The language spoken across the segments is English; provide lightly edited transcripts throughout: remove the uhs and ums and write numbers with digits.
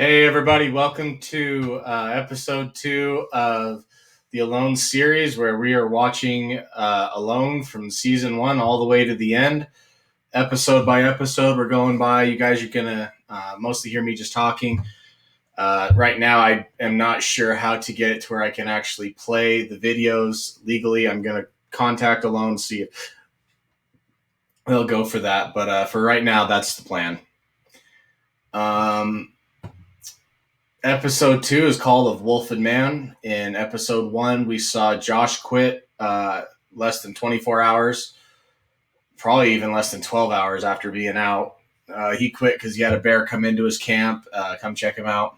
Hey, everybody, welcome to episode 2 of the Alone series, where we are watching Alone from season 1 all the way to the end. Episode by episode, we're going by. You guys are going to mostly hear me just talking. Right now, I am not sure how to get it to where I can actually play the videos legally. I'm going to contact Alone, see if they'll go for that. But for right now, that's the plan. Episode 2 is called Of Wolf and Man. In episode 1, we saw Josh quit less than 24 hours, probably even less than 12 hours after being out. He quit because he had a bear come into his camp, come check him out.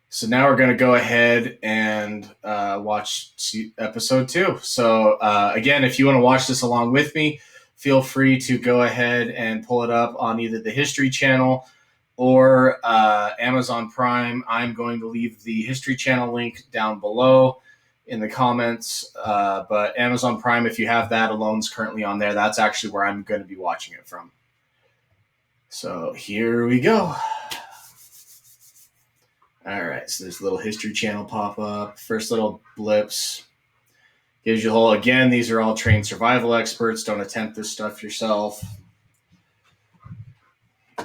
So now we're going to go ahead and watch episode 2. So again, if you want to watch this along with me, feel free to go ahead and pull it up on either the History Channel or Amazon Prime. I'm going to leave the History Channel link down below in the comments. But Amazon Prime, if you have that, Alone's currently on there. That's actually where I'm going to be watching it from. So here we go. All right, so there's a little History Channel pop up. First little blips. Gives you a whole, again, these are all trained survival experts. Don't attempt this stuff yourself.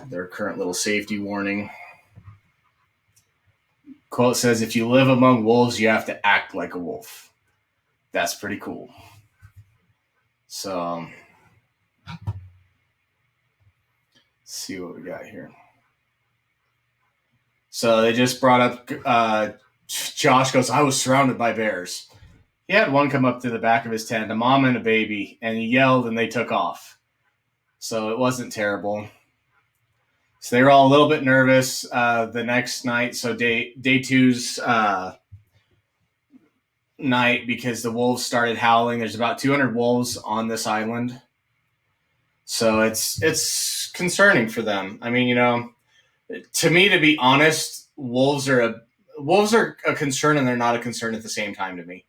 Their current little safety warning. Quote says, if you live among wolves, you have to act like a wolf. That's pretty cool. So, let's see what we got here. So they just brought up, Josh goes, I was surrounded by bears. He had one come up to the back of his tent, a mom and a baby, and he yelled and they took off. So it wasn't terrible. So they were all a little bit nervous the next night. So day two's night, because the wolves started howling. There's about 200 wolves on this island. So it's concerning for them. I mean, to me, to be honest, wolves are a concern, and they're not a concern at the same time to me.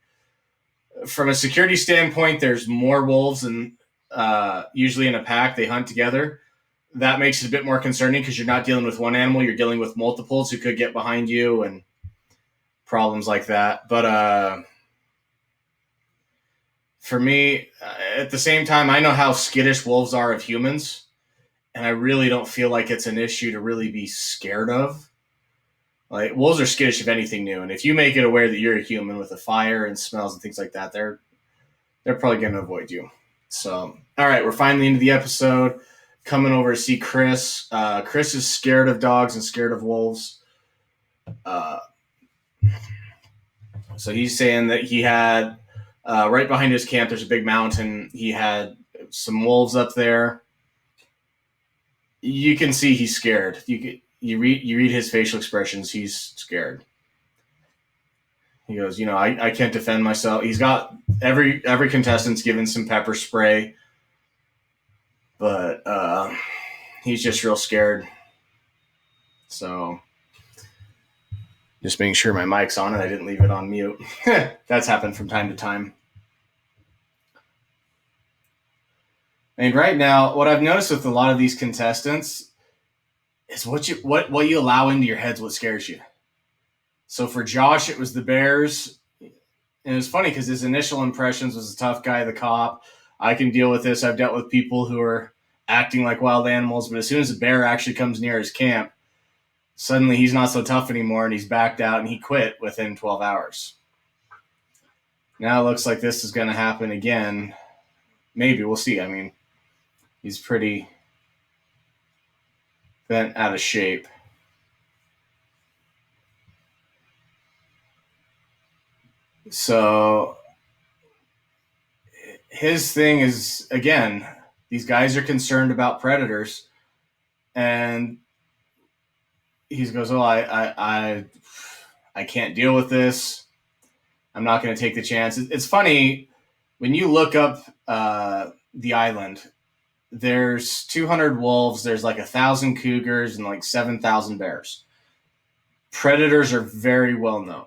From a security standpoint, there's more wolves than usually in a pack. They hunt together. That makes it a bit more concerning because you're not dealing with one animal, you're dealing with multiples who could get behind you and problems like that. But for me, at the same time, I know how skittish wolves are of humans, and I really don't feel like it's an issue to really be scared of. Like, wolves are skittish of anything new, and if you make it aware that you're a human with a fire and smells and things like that, they're probably going to avoid you. So, all right, we're finally into the episode. Coming over to see Chris. Chris is scared of dogs and scared of wolves. So he's saying that he had, right behind his camp, there's a big mountain. He had some wolves up there. You can see he's scared. You read his facial expressions. He's scared. He goes, I can't defend myself. He's got every contestant's given some pepper spray, but he's just real scared. So just making sure my mic's on and I didn't leave it on mute. That's happened from time to time. And right now, what I've noticed with a lot of these contestants is what you allow into your head's what scares you. So for Josh, it was the bears. And it was funny because his initial impressions was a tough guy, the cop. I can deal with this. I've dealt with people who are acting like wild animals. But as soon as a bear actually comes near his camp, suddenly he's not so tough anymore, and he's backed out, and he quit within 12 hours. Now it looks like this is going to happen again. Maybe. We'll see. I mean, he's pretty bent out of shape. So his thing is, again, these guys are concerned about predators, and he goes, "Oh, I can't deal with this. I'm not going to take the chance." It's funny when you look up the island. There's 200 wolves. There's like 1,000 cougars and like 7,000 bears. Predators are very well known.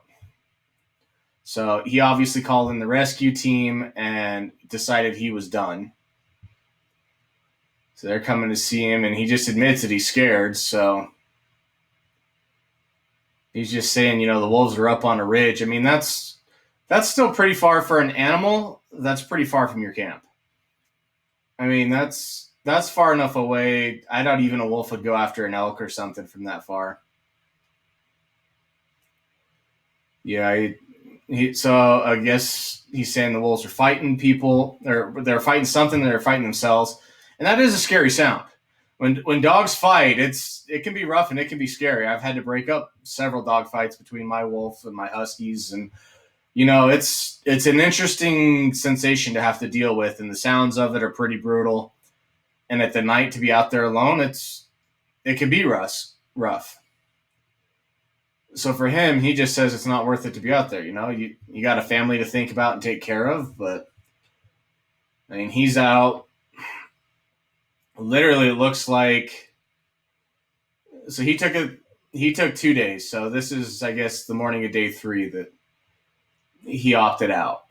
So he obviously called in the rescue team and decided he was done. So they're coming to see him, and he just admits that he's scared. So He's just saying, the wolves are up on a ridge. I mean, that's still pretty far for an animal. That's pretty far from your camp. I mean, that's far enough away. I doubt even a wolf would go after an elk or something from that far. Yeah, so I guess he's saying the wolves are fighting people, or they're fighting something, they're fighting themselves, and that is a scary sound. When dogs fight, it can be rough and it can be scary. I've had to break up several dog fights between my wolf and my huskies, and it's an interesting sensation to have to deal with, and the sounds of it are pretty brutal. And at the night to be out there alone, it can be rough. So for him, he just says it's not worth it to be out there. You got a family to think about and take care of, but I mean, he's out. Literally, it looks like. So he took 2 days. So this is, I guess, the morning of day 3 that he opted out.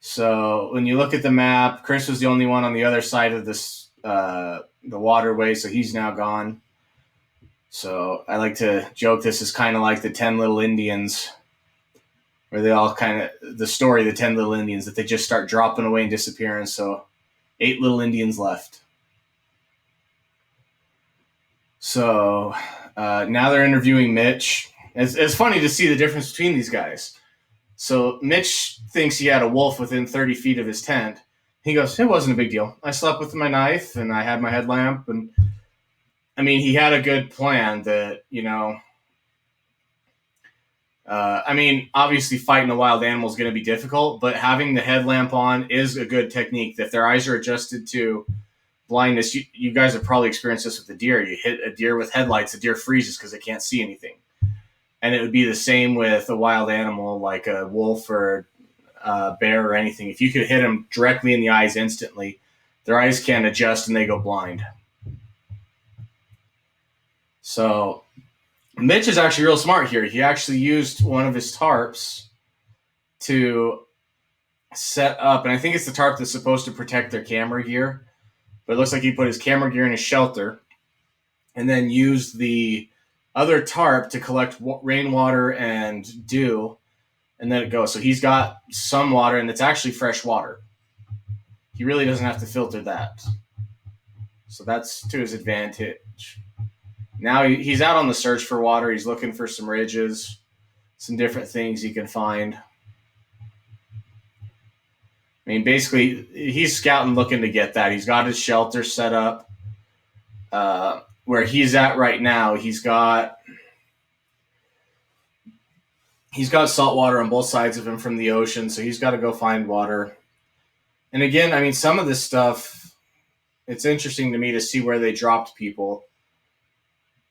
So when you look at the map, Chris was the only one on the other side of this the waterway, so he's now gone. So I like to joke this is kind of like the 10 Little Indians, where they all the story of the 10 Little Indians, that they just start dropping away and disappearing. So 8 little Indians left. So now they're interviewing Mitch. It's funny to see the difference between these guys. So Mitch thinks he had a wolf within 30 feet of his tent. He goes, it wasn't a big deal. I slept with my knife and I had my headlamp. And I mean, he had a good plan that, I mean, obviously fighting a wild animal is going to be difficult, but having the headlamp on is a good technique. If their eyes are adjusted to blindness, you guys have probably experienced this with a deer. You hit a deer with headlights, a deer freezes because it can't see anything. And it would be the same with a wild animal like a wolf or a bear or anything. If you could hit them directly in the eyes instantly, their eyes can't adjust and they go blind. So Mitch is actually real smart here. He actually used one of his tarps to set up, and I think it's the tarp that's supposed to protect their camera gear, but it looks like he put his camera gear in his shelter and then used the other tarp to collect rainwater and dew, and then it goes. So he's got some water, and it's actually fresh water. He really doesn't have to filter that. So that's to his advantage. Now he's out on the search for water. He's looking for some ridges, some different things he can find. I mean, basically, he's scouting, looking to get that. He's got his shelter set up. Where he's at right now, he's got salt water on both sides of him from the ocean, so he's got to go find water. And again, I mean, some of this stuff, it's interesting to me to see where they dropped people.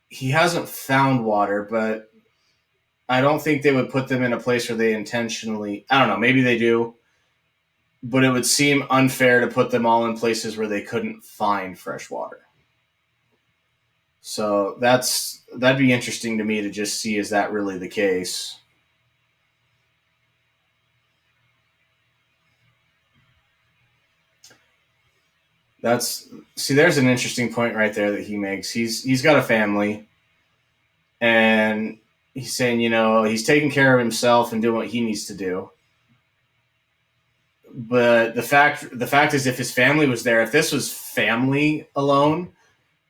He hasn't found water, but I don't think they would put them in a place where they intentionally, I don't know, maybe they do, but it would seem unfair to put them all in places where they couldn't find fresh water. So that'd be interesting to me to just see, is that really the case? There's an interesting point right there that he makes. He's got a family, and he's saying, he's taking care of himself and doing what he needs to do. But the fact is, if his family was there, if this was family alone,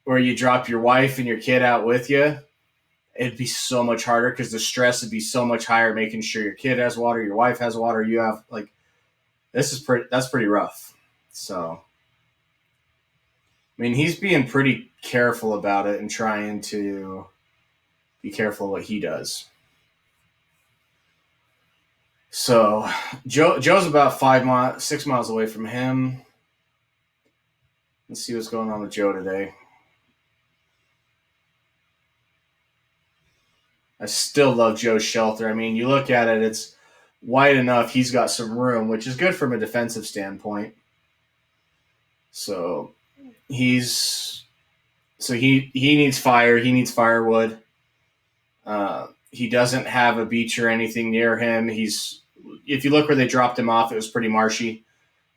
where you drop your wife and your kid out with you, it'd be so much harder because the stress would be so much higher, making sure your kid has water, your wife has water, you have, that's pretty rough. So, I mean, he's being pretty careful about it and trying to be careful what he does. So Joe's about 6 miles away from him. Let's see what's going on with Joe today. I still love Joe's shelter. I mean, you look at it, it's wide enough. He's got some room, which is good from a defensive standpoint. So he needs fire. He needs firewood. He doesn't have a beach or anything near him. If you look where they dropped him off, it was pretty marshy.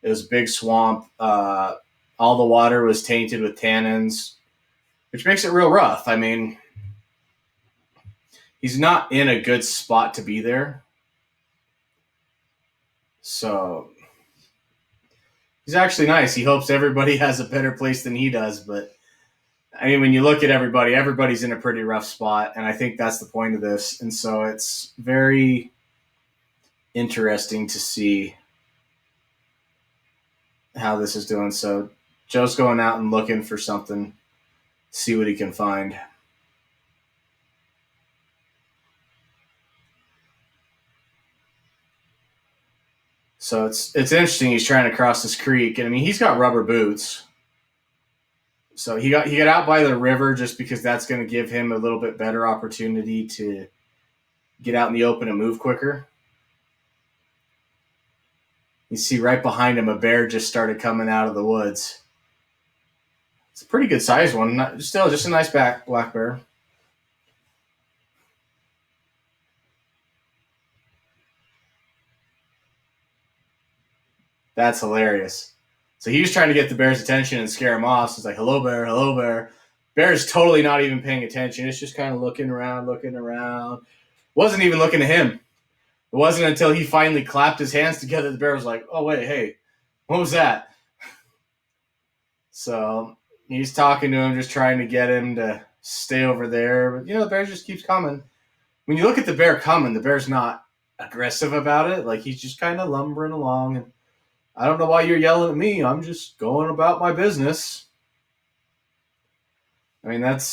It was a big swamp. All the water was tainted with tannins, which makes it real rough. I mean, he's not in a good spot to be there. So he's actually nice. He hopes everybody has a better place than he does. But I mean, when you look at everybody, everybody's in a pretty rough spot. And I think that's the point of this. And so it's very interesting to see how this is doing. So Joe's going out and looking for something, see what he can find. So it's interesting. He's trying to cross this creek, and I mean he's got rubber boots. So he got out by the river just because that's going to give him a little bit better opportunity to get out in the open and move quicker. You see right behind him a bear just started coming out of the woods. It's a pretty good sized one. Still just a nice black bear. That's hilarious. So he was trying to get the bear's attention and scare him off. So it's like, hello, bear, hello, bear. Bear's totally not even paying attention. It's just kind of looking around. Wasn't even looking at him. It wasn't until he finally clapped his hands together, the bear was like, oh, wait, hey, what was that? So he's talking to him, just trying to get him to stay over there. But, the bear just keeps coming. When you look at the bear coming, the bear's not aggressive about it. Like, he's just kind of lumbering along. And I don't know why you're yelling at me. I'm just going about my business. I mean, it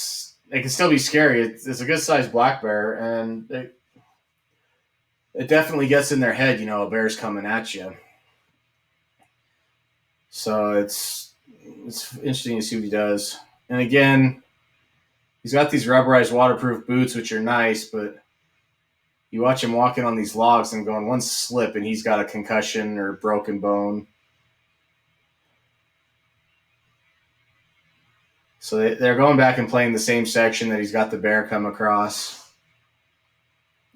can still be scary. It's a good-sized black bear, and it definitely gets in their head, a bear's coming at you. So it's interesting to see what he does. And again, he's got these rubberized waterproof boots, which are nice, but you watch him walking on these logs and going one slip and he's got a concussion or broken bone. So they're going back and playing the same section that he's got the bear come across.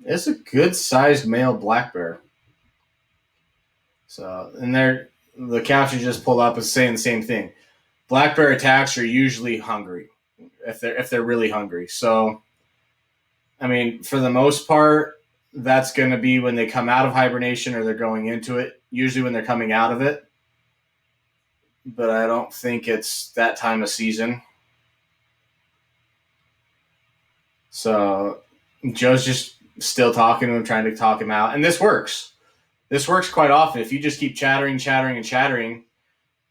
It's a good-sized male black bear. So, and the caption just pulled up is saying the same thing. Black bear attacks are usually hungry, if they're really hungry. So, I mean, for the most part, that's going to be when they come out of hibernation or they're going into it. Usually when they're coming out of it. But I don't think it's that time of season. So Joe's just still talking to him, trying to talk him out. And this works. This works quite often. If you just keep chattering,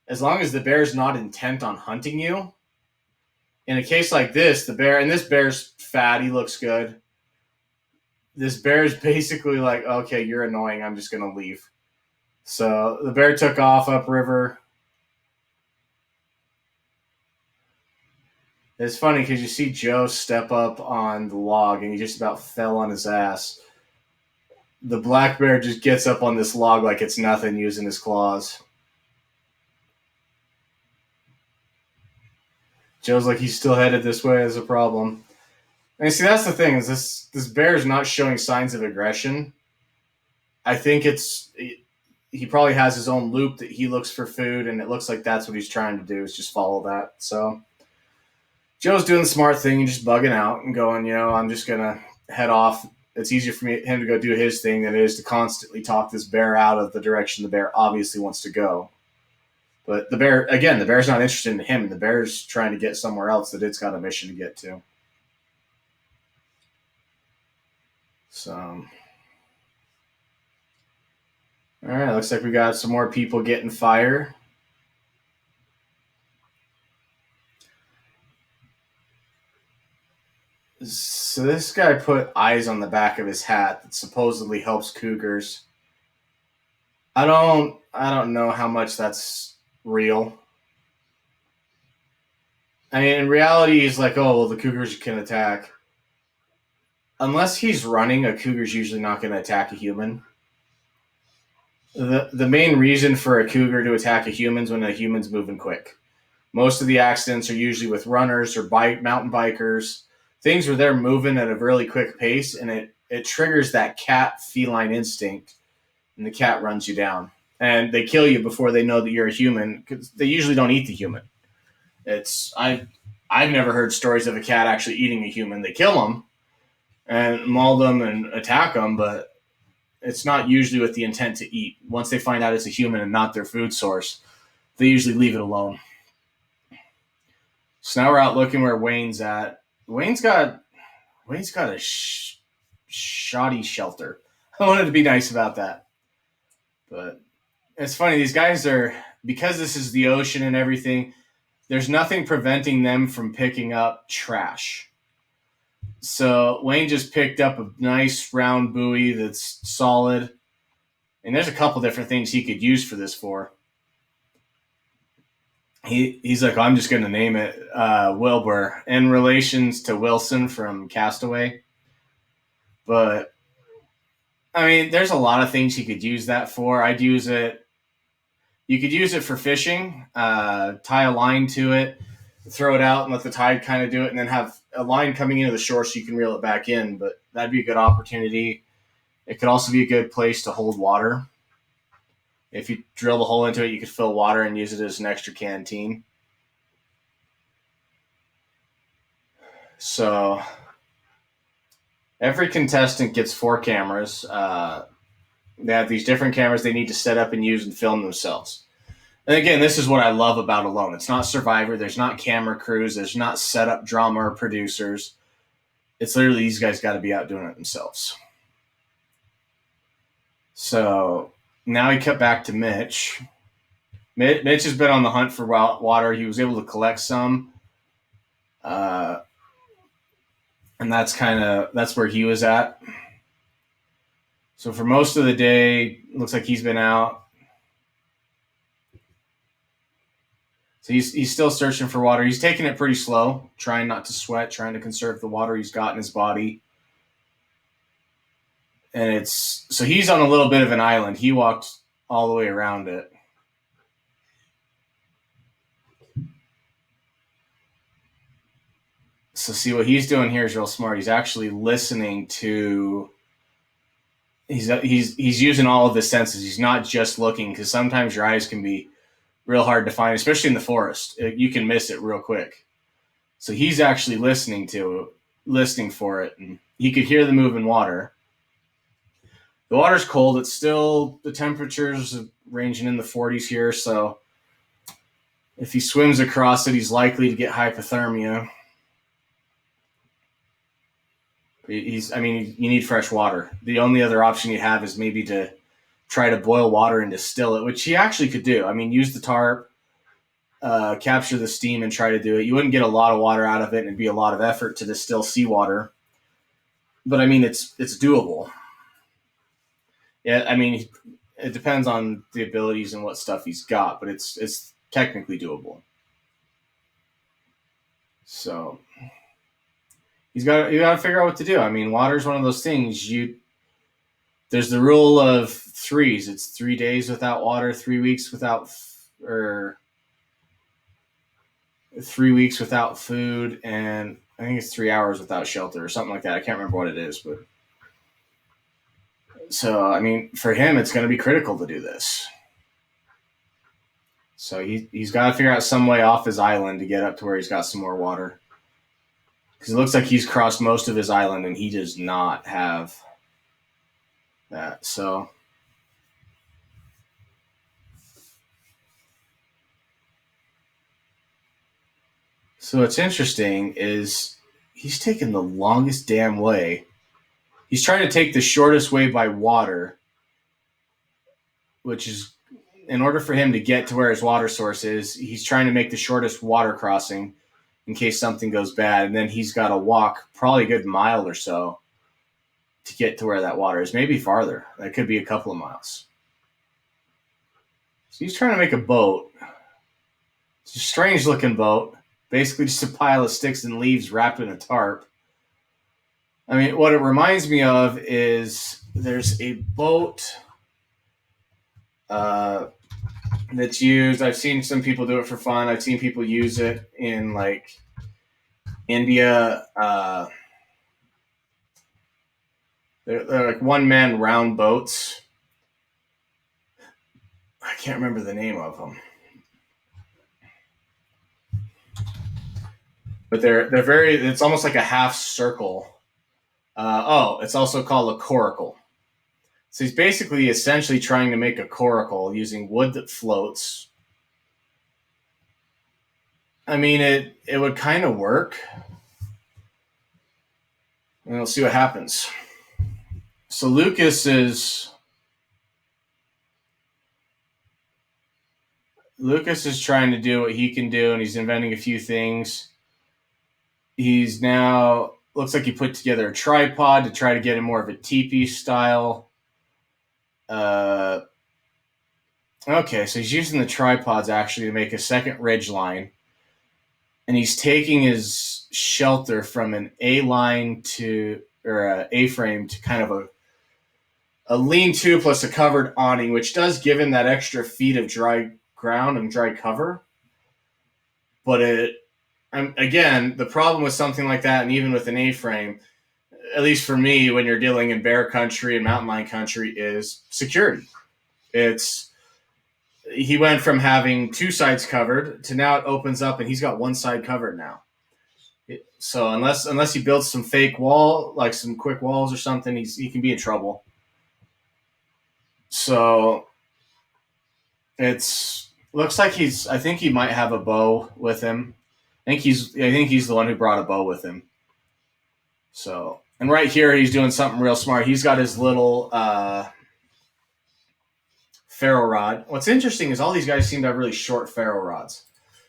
as long as the bear's not intent on hunting you. In a case like this, this bear's fat, he looks good. This bear's basically like, okay, you're annoying, I'm just going to leave. So the bear took off upriver. It's funny because you see Joe step up on the log and he just about fell on his ass. The black bear just gets up on this log like it's nothing, using his claws. Joe's like, he's still headed this way, as a problem. And see, that's the thing, is this bear is not showing signs of aggression. I think he probably has his own loop that he looks for food, and it looks like that's what he's trying to do, is just follow that. So Joe's doing the smart thing and just bugging out and going, I'm just going to head off. It's easier for him to go do his thing than it is to constantly talk this bear out of the direction the bear obviously wants to go. But the bear's not interested in him, and the bear's trying to get somewhere else that it's got a mission to get to. So, all right, looks like we got some more people getting fire. So this guy put eyes on the back of his hat that supposedly helps cougars. I don't know how much that's real. I mean, in reality, he's like, oh, well, the cougars can attack. Unless he's running, a cougar's usually not going to attack a human. The main reason for a cougar to attack a human is when a human's moving quick. Most of the accidents are usually with runners or mountain bikers, things where they're moving at a really quick pace, and it triggers that cat feline instinct, and the cat runs you down. And they kill you before they know that you're a human, because they usually don't eat the human. I've never heard stories of a cat actually eating a human. They kill them, and maul them and attack them, but it's not usually with the intent to eat. Once they find out it's a human and not their food source, they usually leave it alone. So now we're out looking where Wayne's at. Wayne's got a shoddy shelter. I wanted to be nice about that, but it's funny. These guys are, because this is the ocean and everything. There's nothing preventing them from picking up trash. So Wayne just picked up a nice round buoy that's solid, and there's a couple different things he could use for this for. He's like, I'm just going to name it Wilbur in relations to Wilson from Castaway. But, I mean, there's a lot of things he could use that for. I'd use it. You could use it for fishing, tie a line to it, throw it out and let the tide kind of do it, and then have a line coming into the shore so you can reel it back in. But that'd be a good opportunity. It could also be a good place to hold water. If you drill the hole into it, you could fill water and use it as an extra canteen. So every contestant gets 4 cameras. They have these different cameras they need to set up and use and film themselves. And again, this is what I love about Alone. It's not Survivor. There's not camera crews. There's not setup drama or producers. It's literally these guys got to be out doing it themselves. So now he cut back to Mitch. Mitch has been on the hunt for water. He was able to collect some. And that's where he was at. So for most of the day, looks like he's been out. So he's still searching for water. He's taking it pretty slow, trying not to sweat, trying to conserve the water he's got in his body. And so he's on a little bit of an island. He walked all the way around it. So see, what he's doing here is real smart. He's actually listening to. He's using all of the senses. He's not just looking, because sometimes your eyes can be real hard to find, especially in the forest. You can miss it real quick. So he's actually listening for it, and he could hear the moving water. The water's cold. It's still, the temperatures ranging in the 40s here, so if he swims across it, he's likely to get hypothermia. You need fresh water. The only other option you have is maybe to try to boil water and distill it, which he actually could do. Use the tarp, capture the steam and try to do it. You wouldn't get a lot of water out of it, and it'd be a lot of effort to distill seawater. But it's doable. Yeah, it depends on the abilities and what stuff he's got, but it's technically doable. So you got to figure out what to do. Water is one of those things. There's the rule of 3s. It's 3 days without water, 3 weeks without, or 3 weeks without food, and I think it's 3 hours without shelter or something like that. I can't remember what it is, but so for him, it's going to be critical to do this. So he's got to figure out some way off his island to get up to where he's got some more water. Because it looks like he's crossed most of his island, and he does not have that. So what's interesting is he's taking the longest damn way. He's trying to take the shortest way by water, which is, in order for him to get to where his water source is, he's trying to make the shortest water crossing in case something goes bad. And then he's got to walk probably a good mile or so to get to where that water is. Maybe farther. That could be a couple of miles. So he's trying to make a boat. It's a strange looking boat. Basically just a pile of sticks and leaves wrapped in a tarp. What it reminds me of is there's a boat that's used. I've seen some people do it for fun. I've seen people use it in India. They're like one-man round boats. I can't remember the name of them, but they're very. It's almost like a half circle It's also called a coracle. So he's basically essentially trying to make a coracle using wood that floats. I mean, it would kind of work. And we'll see what happens. So Lucas is trying to do what he can do, and he's inventing a few things. He's now looks like he put together a tripod to try to get him more of a teepee style. Okay, so he's using the tripods actually to make a second ridge line, and he's taking his shelter from an A line to or a A frame to kind of a lean-to plus a covered awning, which does give him that extra feet of dry ground and dry cover. But again, the problem with something like that, and even with an A-frame, at least for me, when you're dealing in bear country and mountain lion country, is security. He went from having two sides covered to now it opens up and he's got one side covered now. So unless he builds some fake wall, like some quick walls or something, he can be in trouble. So looks like I think he might have a bow with him. I think he's the one who brought a bow with him. So, and right here he's doing something real smart. He's got his little ferro rod. What's interesting is all these guys seem to have really short ferro rods.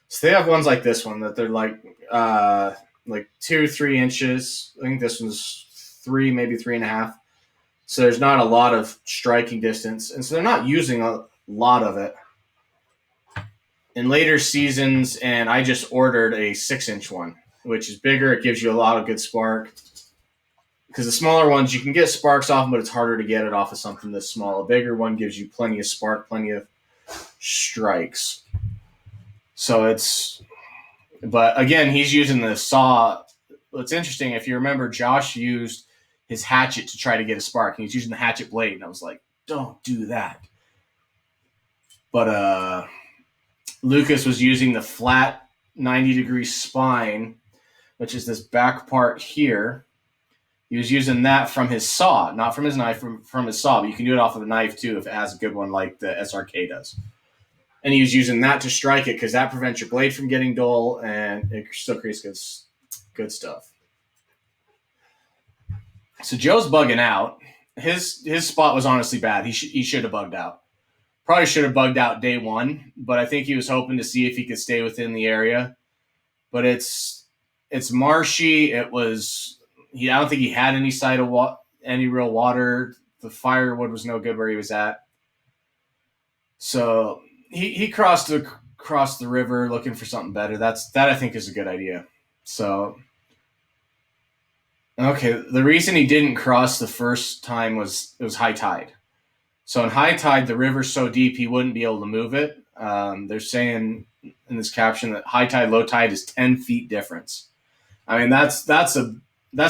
So they have ones like this one that they're like 2-3 inches. I think this one's 3, maybe 3.5. So there's not a lot of striking distance, and so they're not using a lot of it. In later seasons, and I just ordered a 6-inch one, which is bigger. It gives you a lot of good spark. Because the smaller ones, you can get sparks off them, but it's harder to get it off of something this small. A bigger one gives you plenty of spark, plenty of strikes. So but again, he's using the saw. What's interesting, if you remember, Josh used his hatchet to try to get a spark, and he's using the hatchet blade, and I was like, don't do that. But Lucas was using the flat 90-degree spine, which is this back part here. He was using that from his saw, not from his knife, from his saw. But you can do it off of a knife, too, if it has a good one like the SRK does. And he was using that to strike it because that prevents your blade from getting dull, and it still creates good stuff. So Joe's bugging out. His spot was honestly bad. He should have bugged out. Probably should have bugged out day one, but I think he was hoping to see if he could stay within the area. But it's marshy. I don't think he had any sight of any real water. The firewood was no good where he was at. So he crossed the river looking for something better. That I think is a good idea. So okay, the reason he didn't cross the first time was it was high tide. So in high tide, the river's so deep he wouldn't be able to move it. They're saying in this caption that high tide, low tide is 10 feet difference. I mean, that's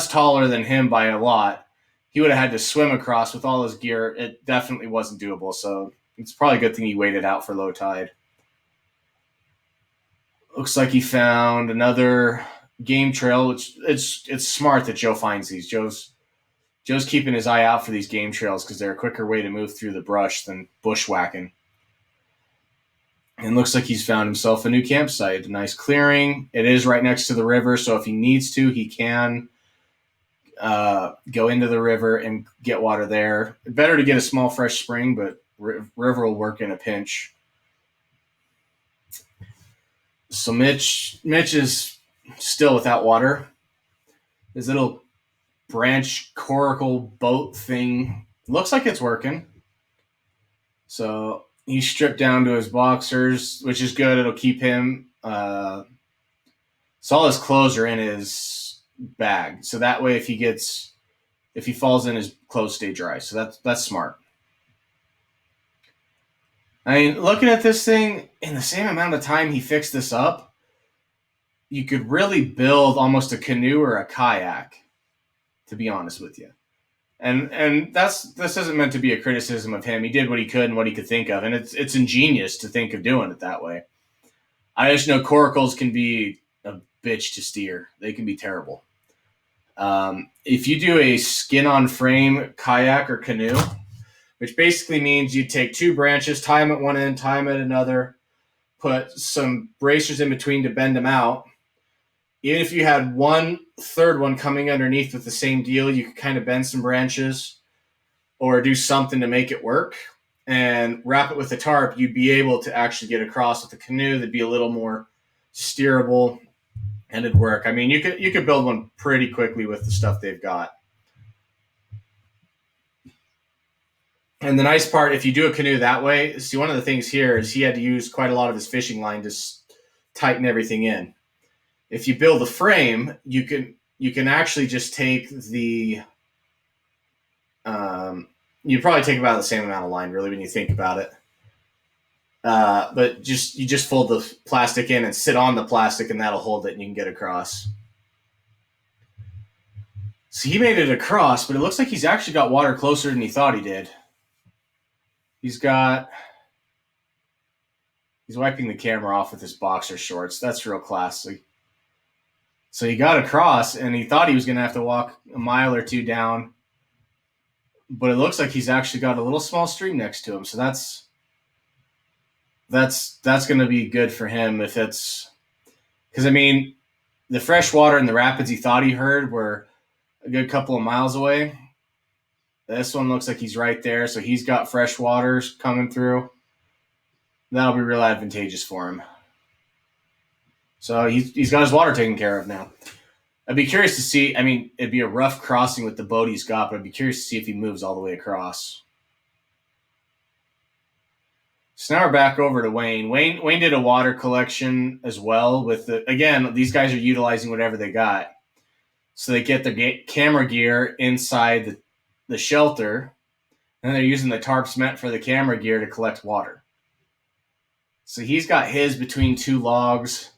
taller than him by a lot. He would have had to swim across with all his gear. It definitely wasn't doable. So it's probably a good thing he waited out for low tide. Looks like he found another game trail, which it's smart that Joe finds these. Joe's keeping his eye out for these game trails because they're a quicker way to move through the brush than bushwhacking. And looks like he's found himself a new campsite, a nice clearing. It is right next to the river, so if he needs to, he can go into the river and get water there. Better to get a small fresh spring, but river will work in a pinch. So Mitch is still without water. His little branch coracle boat thing looks like it's working. So he's stripped down to his boxers, which is good. It'll keep him. So all his clothes are in his bag. So that way, if he falls in, his clothes stay dry. So that's smart. I mean, looking at this thing, in the same amount of time he fixed this up, you could really build almost a canoe or a kayak, to be honest with you. And this isn't meant to be a criticism of him. He did what he could and what he could think of, and it's ingenious to think of doing it that way. I just know coracles can be a bitch to steer. They can be terrible. If you do a skin-on-frame kayak or canoe, which basically means you take two branches, tie them at one end, tie them at another, put some bracers in between to bend them out. Even if you had one third one coming underneath with the same deal, you could kind of bend some branches or do something to make it work and wrap it with a tarp. You'd be able to actually get across with the canoe. That'd be a little more steerable and it'd work. I mean, you could build one pretty quickly with the stuff they've got. And the nice part, if you do a canoe that way, see, one of the things here is he had to use quite a lot of his fishing line to tighten everything in. If you build a frame, you can actually just take the you probably take about the same amount of line, really, when you think about it. But you just fold the plastic in and sit on the plastic, and that'll hold it, and you can get across. So he made it across, but it looks like he's actually got water closer than he thought he did. He's wiping the camera off with his boxer shorts. That's real classy. So he got across, and he thought he was going to have to walk a mile or two down, but it looks like he's actually got a little small stream next to him. So that's going to be good for him if it's because, I mean, the fresh water and the rapids he thought he heard were a good couple of miles away. This one looks like he's right there, so he's got fresh waters coming through. That'll be real advantageous for him. So he's got his water taken care of now. I'd be curious to see. I mean, it'd be a rough crossing with the boat he's got, but I'd be curious to see if he moves all the way across. So now we're back over to Wayne. Wayne did a water collection as well. Again, these guys are utilizing whatever they got. So they get their camera gear inside the shelter, and they're using the tarps meant for the camera gear to collect water. So he's got his between two logs.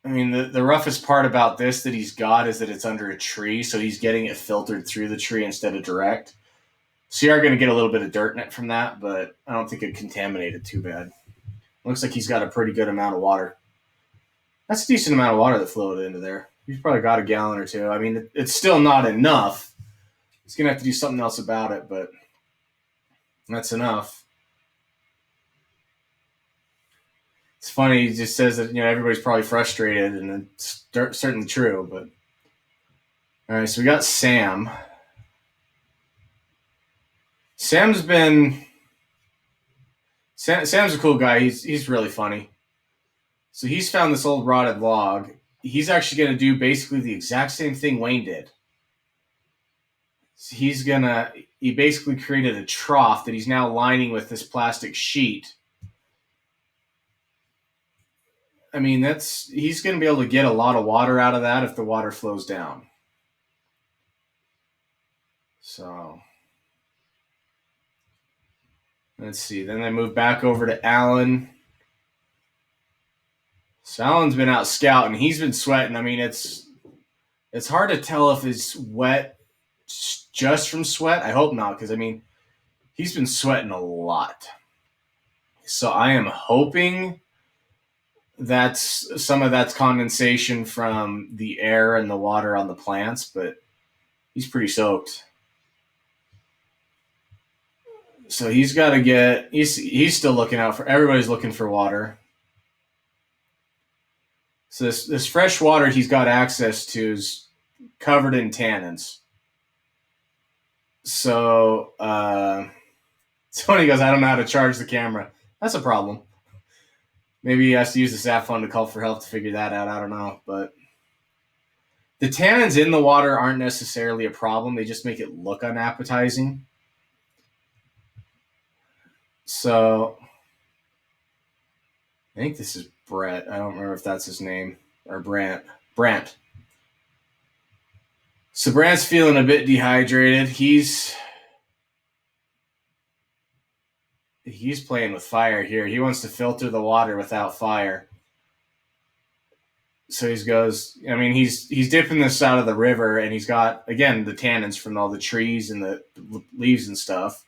I mean, the roughest part about this that he's got is that it's under a tree, so he's getting it filtered through the tree instead of direct. So you are going to get a little bit of dirt in it from that, but I don't think it contaminated too bad. Looks like he's got a pretty good amount of water. That's a decent amount of water that flowed into there. He's probably got a gallon or two. I mean, it's still not enough. He's going to have to do something else about it, but that's enough. It's funny, he just says that, everybody's probably frustrated, and it's certainly true, but all right, so we got Sam. Sam's a cool guy. He's really funny. So he's found this old rotted log. He's actually going to do basically the exact same thing Wayne did. So he basically created a trough that he's now lining with this plastic sheet. I mean, he's going to be able to get a lot of water out of that if the water flows down. So let's see. Then I move back over to Alan. So Alan's been out scouting. He's been sweating. I mean, it's hard to tell if it's wet just from sweat. I hope not, because, I mean, he's been sweating a lot. So I am hoping some of that's condensation from the air and the water on the plants, but he's pretty soaked. So he's got to he's still looking out everybody's looking for water. So this fresh water he's got access to is covered in tannins. So it's funny, he goes, I don't know how to charge the camera. That's a problem. Maybe he has to use the sat phone to call for help to figure that out. I don't know. But the tannins in the water aren't necessarily a problem. They just make it look unappetizing. So I think this is Brett. I don't remember if that's his name. Or Brant. So Brant's feeling a bit dehydrated. He's playing with fire here. He wants to filter the water without fire. So he's dipping this out of the river, and he's got, again, the tannins from all the trees and the leaves and stuff.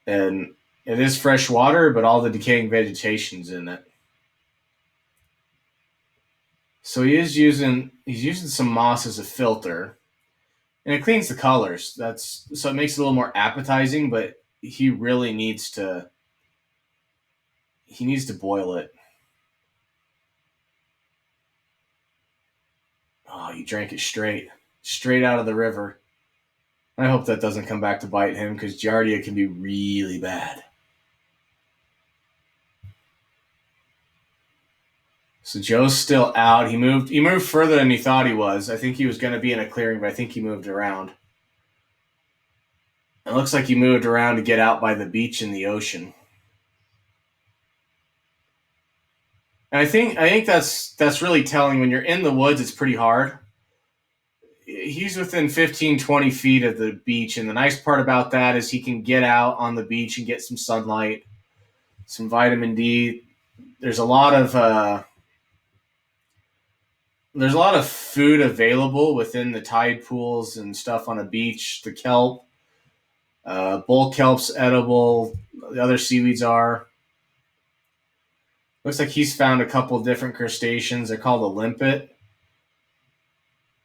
And it is fresh water, but all the decaying vegetation's in it. So he's using some moss as a filter, and it cleans the colors. That's so it makes it a little more appetizing. But he really needs to boil it. Oh, he drank it straight out of the river. I hope that doesn't come back to bite him because Giardia can be really bad. So Joe's still out. He moved further than he thought he was. I think he was going to be in a clearing, but I think he moved around. It looks like he moved around to get out by the beach and the ocean. And I think that's really telling. When you're in the woods, it's pretty hard. He's within 15, 20 feet of the beach, and the nice part about that is he can get out on the beach and get some sunlight, some vitamin D. There's a lot of food available within the tide pools and stuff on a beach. The kelp, bull kelp's edible. The other seaweeds are. Looks like he's found a couple different crustaceans. They're called a limpet.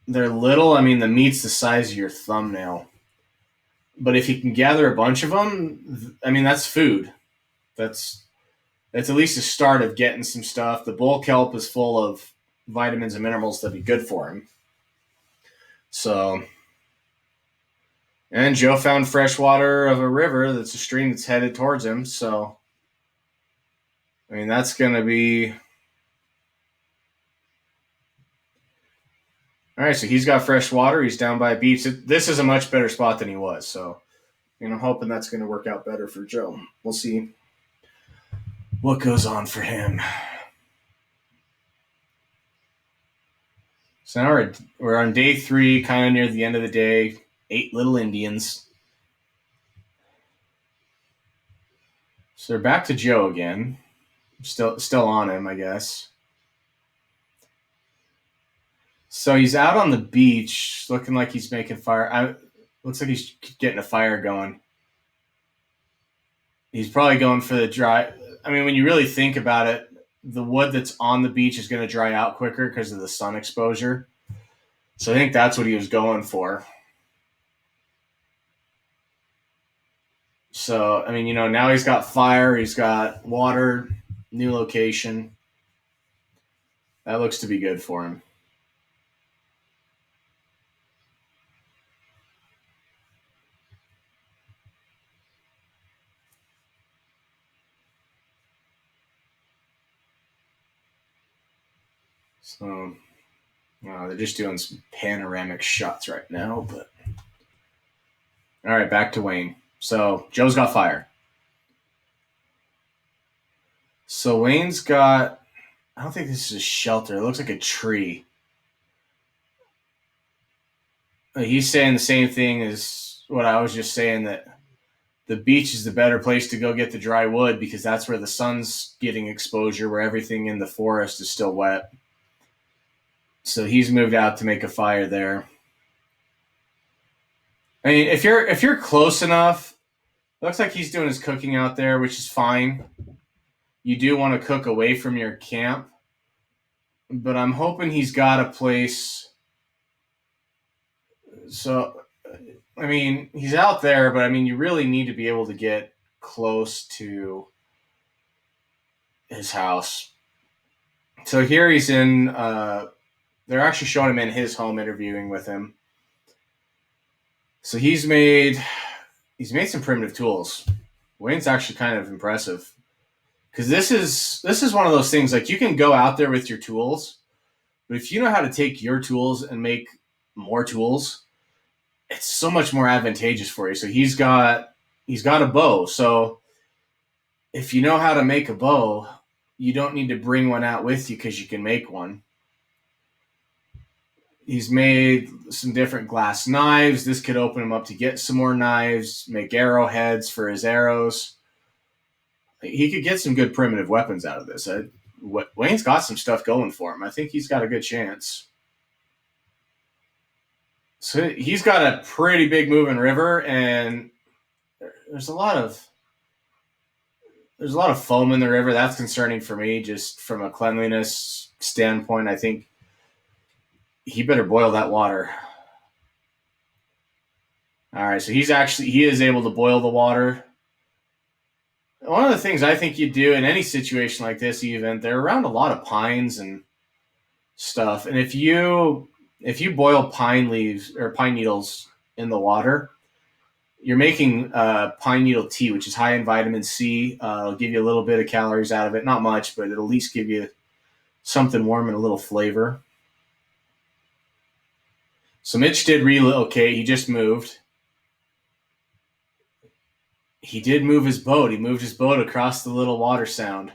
They're little. I mean, the meat's the size of your thumbnail. But if you can gather a bunch of them, I mean, that's food. That's that's at least a start of getting some stuff. The bull kelp is full of vitamins and minerals that'd be good for him. So, and Joe found fresh water of a river that's a stream that's headed towards him. So, I mean, that's going to be. All right, so he's got fresh water. He's down by a beach. This is a much better spot than he was. So, I'm hoping that's going to work out better for Joe. We'll see what goes on for him. So now we're on day 3, kind of near the end of the day. 8 little Indians. So they're back to Joe again. Still on him, I guess. So he's out on the beach, looking like he's making fire. Looks like he's getting a fire going. He's probably going for the dry. I mean, when you really think about it, the wood that's on the beach is going to dry out quicker because of the sun exposure. So I think that's what he was going for. So, I mean, now he's got fire, he's got water, new location. That looks to be good for him. So, they're just doing some panoramic shots right now, but. All right, back to Wayne. So, Joe's got fire. So, Wayne's got. I don't think this is a shelter. It looks like a tree. He's saying the same thing as what I was just saying, that the beach is the better place to go get the dry wood because that's where the sun's getting exposure, where everything in the forest is still wet. So he's moved out to make a fire there. I mean, if you're close enough, it looks like he's doing his cooking out there, which is fine. You do want to cook away from your camp, but I'm hoping he's got a place. So, I mean, he's out there, but I mean, you really need to be able to get close to his house. So here he's in. They're actually showing him in his home, interviewing with him. So he's made some primitive tools. Wayne's actually kind of impressive because this is one of those things, like, you can go out there with your tools, but if you know how to take your tools and make more tools, it's so much more advantageous for you. So he's got a bow. So if you know how to make a bow, you don't need to bring one out with you because you can make one. He's made some different glass knives. This could open him up to get some more knives, make arrowheads for his arrows. He could get some good primitive weapons out of this. Wayne's got some stuff going for him. I think he's got a good chance. So he's got a pretty big moving river, and there's a lot of foam in the river. That's concerning for me, just from a cleanliness standpoint. I think He better boil that water. All right, so he is able to boil the water. One of the things I think you do in any situation like this, even they're around a lot of pines and stuff, and if you boil pine leaves or pine needles in the water, you're making pine needle tea, which is high in vitamin C. It'll give you a little bit of calories out of it, not much, but it'll at least give you something warm and a little flavor. So Mitch did relocate. He just moved. He did move his boat. He moved his boat across the little water sound.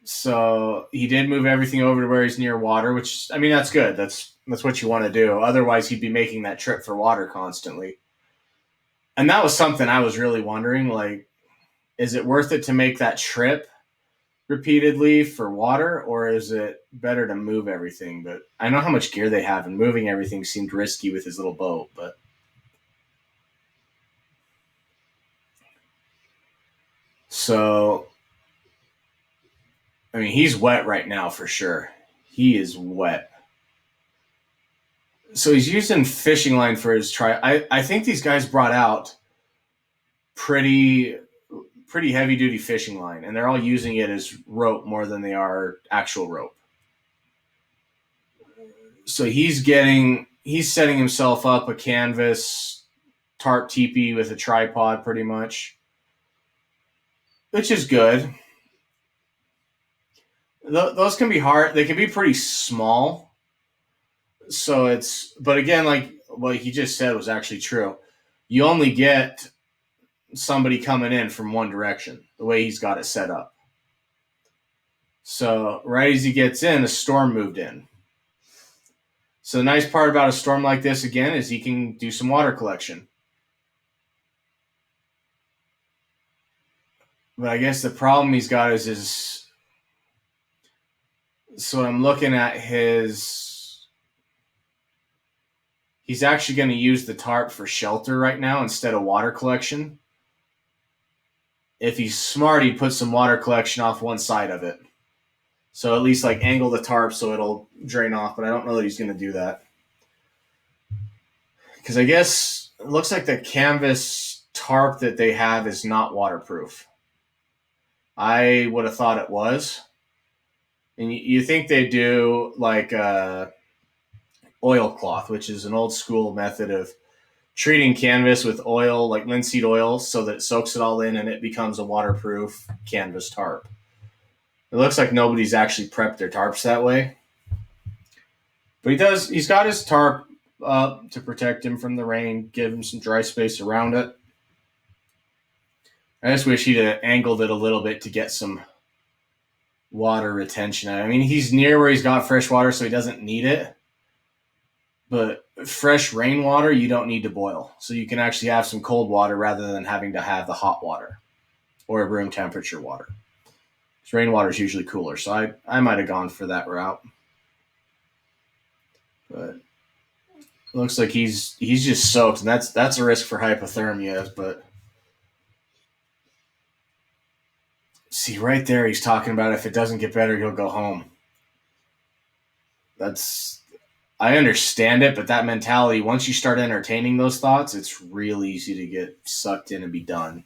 So he did move everything over to where he's near water, which I mean that's good. That's what you want to do. Otherwise, he'd be making that trip for water constantly. And that was something I was really wondering. Like, is it worth it to make that trip repeatedly for water, or is it better to move everything? But I know how much gear they have, and moving everything seemed risky with his little boat. But so, I mean, he's wet right now for sure. He is wet. So he's using fishing line for his try. I think these guys brought out pretty pretty heavy duty fishing line, and they're all using it as rope more than they are actual rope. So he's setting himself up a canvas tarp teepee with a tripod, pretty much, which is good. Those can be hard. They can be pretty small. So but again, like what he just said was actually true. You only get somebody coming in from one direction, the way he's got it set up. So right as he gets in, a storm moved in. So the nice part about a storm like this, again, is he can do some water collection. But I guess the problem he's got is his. So I'm looking at his. He's actually going to use the tarp for shelter right now instead of water collection. If he's smart, he'd put some water collection off one side of it. So at least like angle the tarp so it'll drain off, but I don't know that he's going to do that. Because I guess it looks like the canvas tarp that they have is not waterproof. I would have thought it was. And you think they do like oilcloth, which is an old school method of treating canvas with oil, like linseed oil, so that it soaks it all in and it becomes a waterproof canvas tarp. It looks like nobody's actually prepped their tarps that way. But he's got his tarp up to protect him from the rain, give him some dry space around it. I just wish he'd have angled it a little bit to get some water retention. I mean, he's near where he's got fresh water, so he doesn't need it. But fresh rainwater, you don't need to boil. So you can actually have some cold water rather than having to have the hot water or room temperature water. Because rainwater is usually cooler. So I might have gone for that route. But it looks like he's just soaked, and that's a risk for hypothermia. But see, right there, he's talking about if it doesn't get better, he'll go home. I understand it, but that mentality, once you start entertaining those thoughts, it's real easy to get sucked in and be done.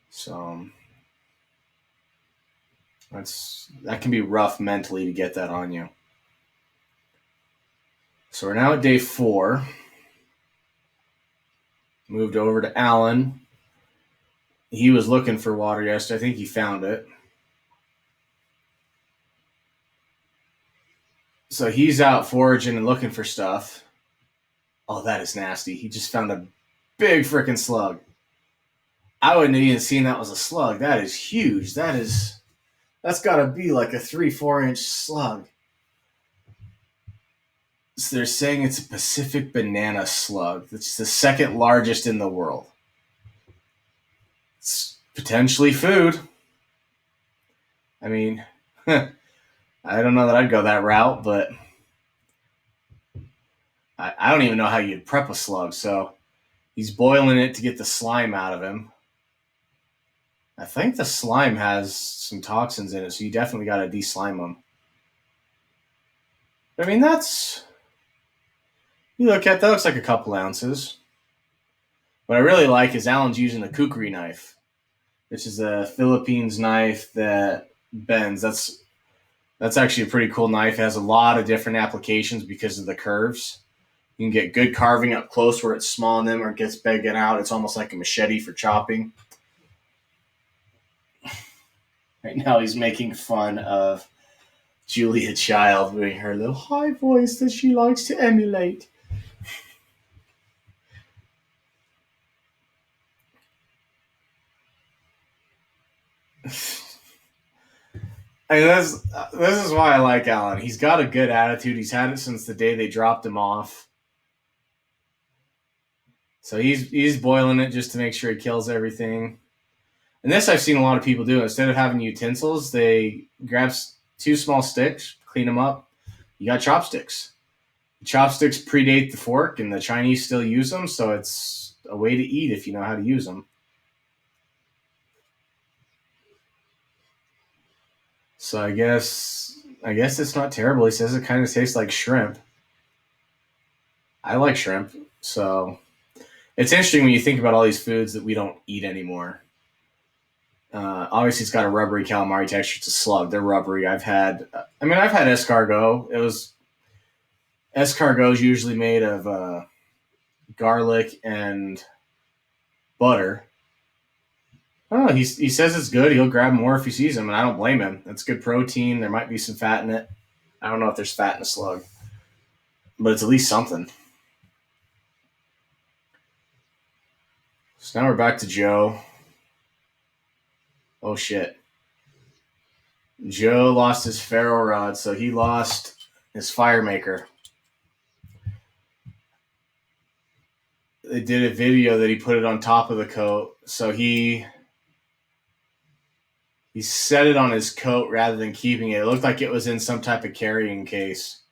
So that can be rough mentally to get that on you. So we're now at day 4. Moved over to Alan. He was looking for water yesterday. I think he found it. So he's out foraging and looking for stuff. Oh, that is nasty. He just found a big freaking slug. I wouldn't have even seen that was a slug. That is huge. That's got to be like a 3-4 inch slug. So they're saying it's a Pacific banana slug. It's the second largest in the world. It's potentially food. I mean, I don't know that I'd go that route, but I don't even know how you'd prep a slug. So he's boiling it to get the slime out of him. I think the slime has some toxins in it, so you definitely got to de-slime them. I mean, you look at that, looks like a couple ounces. What I really like is Alan's using a kukri knife, which is a Philippines knife that bends. That's actually a pretty cool knife. It has a lot of different applications because of the curves. You can get good carving up close where it's small and then where it gets big and out. It's almost like a machete for chopping. Right now he's making fun of Julia Child with her little high voice that she likes to emulate. I mean, this is why I like Alan. He's got a good attitude. He's had it since the day they dropped him off. So he's boiling it just to make sure he kills everything. And this I've seen a lot of people do. Instead of having utensils, they grab two small sticks, clean them up. You got chopsticks. Chopsticks predate the fork, and the Chinese still use them, so it's a way to eat if you know how to use them. So I guess it's not terrible. He says it kind of tastes like shrimp. I like shrimp, so it's interesting when you think about all these foods that we don't eat anymore. Obviously, it's got a rubbery calamari texture. It's a slug. They're rubbery. I've had escargot. Escargot is usually made of garlic and butter. Oh, he says it's good. He'll grab more if he sees them, and I don't blame him. It's good protein. There might be some fat in it. I don't know if there's fat in a slug, but it's at least something. So now we're back to Joe. Oh, shit. Joe lost his ferro rod, so he lost his fire maker. They did a video that he put it on top of the coat, so he set it on his coat rather than keeping it. It looked like it was in some type of carrying case.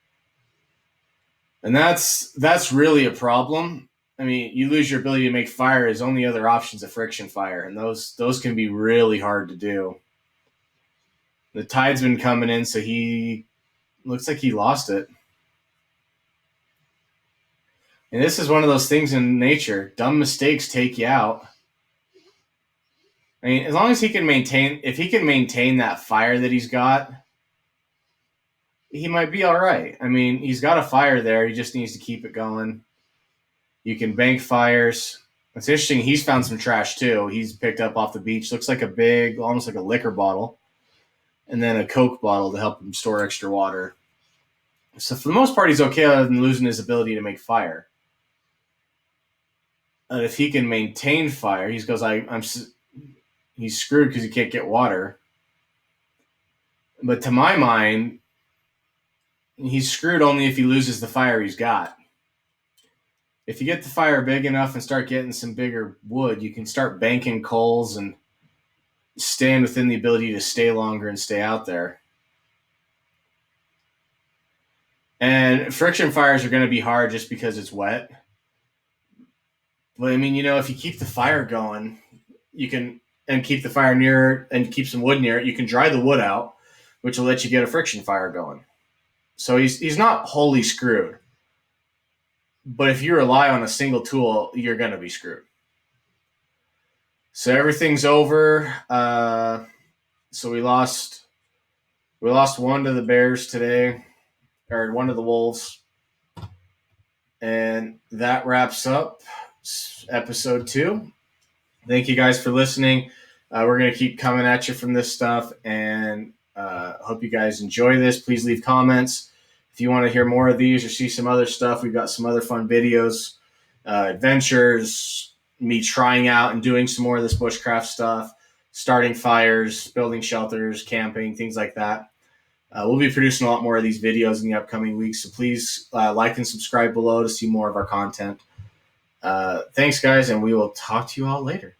And that's really a problem. I mean, you lose your ability to make fire. His only other option is a friction fire, and those can be really hard to do. The tide's been coming in, so he looks like he lost it. And this is one of those things in nature. Dumb mistakes take you out. I mean, as long as if he can maintain that fire that he's got, he might be all right. I mean, he's got a fire there. He just needs to keep it going. You can bank fires. It's interesting. He's found some trash too. He's picked up off the beach. Looks like a big, almost like a liquor bottle, and then a Coke bottle to help him store extra water. So for the most part, he's okay other than losing his ability to make fire. And if he can maintain fire, he goes, he's screwed because he can't get water. But to my mind, he's screwed only if he loses the fire he's got. If you get the fire big enough and start getting some bigger wood, you can start banking coals and staying within the ability to stay longer and stay out there. And friction fires are going to be hard just because it's wet. But I mean, if you keep the fire going, you can, and keep the fire near and keep some wood near it, you can dry the wood out, which will let you get a friction fire going. So he's not wholly screwed. But if you rely on a single tool, you're going to be screwed. So everything's over. So we lost one to the Bears today, or one to the Wolves. And that wraps up episode 2. Thank you guys for listening. We're going to keep coming at you from this stuff, and hope you guys enjoy this. Please leave comments. If you want to hear more of these or see some other stuff, we've got some other fun videos, adventures, me trying out and doing some more of this bushcraft stuff, starting fires, building shelters, camping, things like that. We'll be producing a lot more of these videos in the upcoming weeks, so please like and subscribe below to see more of our content. Thanks, guys, and we will talk to you all later.